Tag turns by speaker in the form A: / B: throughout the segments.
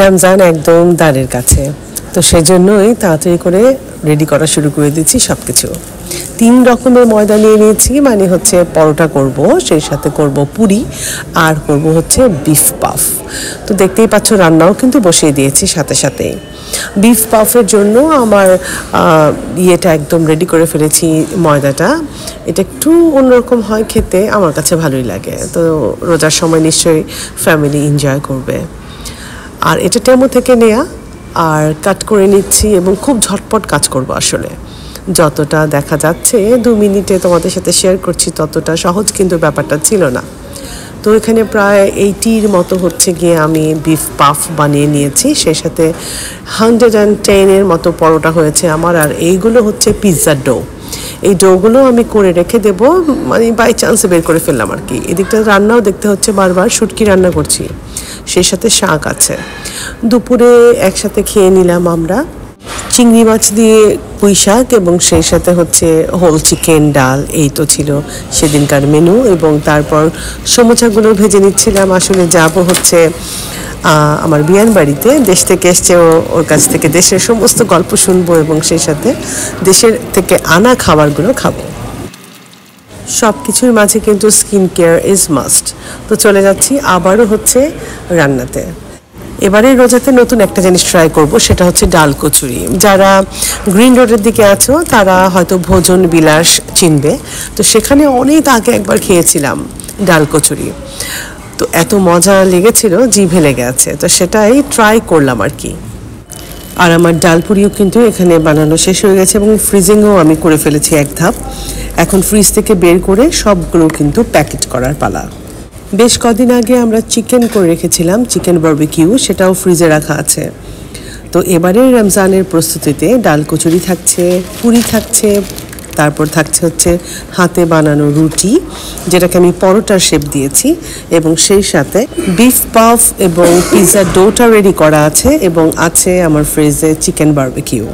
A: রমজান একদম দ্বারের কাছে, তো সেজন্যই তাড়াতাড়ি করে রেডি করা শুরু করে দিচ্ছি সব কিছু। 3 রকমের ময়দা নিয়ে নিয়েছি, মানে হচ্ছে পরোটা করব, সেই সাথে করব পুরি, আর করব হচ্ছে বিফ পাফ। তো দেখতেই পাচ্ছ রান্নাও কিন্তু বসিয়ে দিয়েছি সাথে সাথেই। বিফ পাফের জন্য আমার ইয়েটা একদম রেডি করে ফেলেছি, ময়দাটা। এটা একটু অন্যরকম হয় খেতে, আমার কাছে ভালোই লাগে। তো রোজার সময় নিশ্চয়ই ফ্যামিলি এনজয় করবে। আর এটা টেমো থেকে নেয়া, আর কাট করে নিচ্ছি এবং খুব ঝটপট কাজ করব। আসলে যতটা দেখা যাচ্ছে 2 মিনিটে তোমাদের সাথে শেয়ার করছি, ততটা সহজ কিন্তু ব্যাপারটা ছিল না। তো এখানে প্রায় 80-র মতো হচ্ছে গিয়ে আমি বিফ পাফ বানিয়ে নিয়েছি, সেই সাথে 110-এর মতো পরোটা হয়েছে আমার। আর এইগুলো হচ্ছে পিৎজার ডো। এই ডোগুলো আমি করে রেখে দেব, মানে বাই চান্সে বের করে ফেললাম আর কি। এদিকটা রান্নাও দেখতে হচ্ছে, বারবার শুটকি রান্না করছি, সেই সাথে শাক আছে। দুপুরে একসাথে খেয়ে নিলাম আমরা চিংড়ি মাছ দিয়ে পুঁই শাক, এবং সেই সাথে হচ্ছে হোল চিকেন, ডাল। এই তো ছিল সেদিনকার মেনু। এবং তারপর সমোসাগুলো ভেজে নিচ্ছিলাম। আসলে যাব হচ্ছে আমার বিয়ান বাড়িতে, দেশ থেকে এসছে, ওর কাছ থেকে দেশের সমস্ত গল্প শুনবো এবং সেই সাথে দেশের থেকে আনা খাবারগুলো খাবো। সব কিছুর মাঝে কিন্তু স্কিন কেয়ার ইজ মাস্ট। তো চলে যাচ্ছি আবারও হচ্ছে রান্নাতে। এবারে রোজাতে নতুন একটা জিনিস ট্রাই করব, সেটা হচ্ছে ডাল কচুরি। যারা গ্রিন রোডের দিকে আছো তারা হয়তো ভোজন বিলাস চিনবে। তো সেখানে অনেক আগে একবার খেয়েছিলাম ডাল কচুরি, তো এত মজা লেগেছিল, জিভে লেগে আছে। তো সেটাই ট্রাই করলাম আর কি। আর আমার ডাল পুরিও কিন্তু এখানে বানানো শেষ হয়ে গেছে, এবং ফ্রিজিংও আমি করে ফেলেছি এক ধাপ। এখন ফ্রিজ থেকে বের করে সবগুলো কিন্তু প্যাকেট করার পালা। বেশ কদিন আগে আমরা চিকেন করে রেখেছিলাম, চিকেন বারবিকিউ, সেটাও ফ্রিজে রাখা আছে। তো এবারে রমজানের প্রস্তুতিতে ডাল কচুরি থাকছে, পুরি থাকছে, তারপর থাকছে হচ্ছে হাতে বানানো রুটি, যেটাকে আমি পরোটার শেপ দিয়েছি, এবং সেই সাথে বিফ পাফ এবং পিৎজা ডোটা রেডি করা আছে, এবং আছে আমার ফ্রিজে চিকেন বারবিকিউ।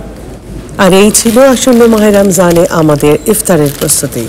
A: আর এই ছিল আসলে মাহে রমজানে আমাদের ইফতারের প্রস্তুতি।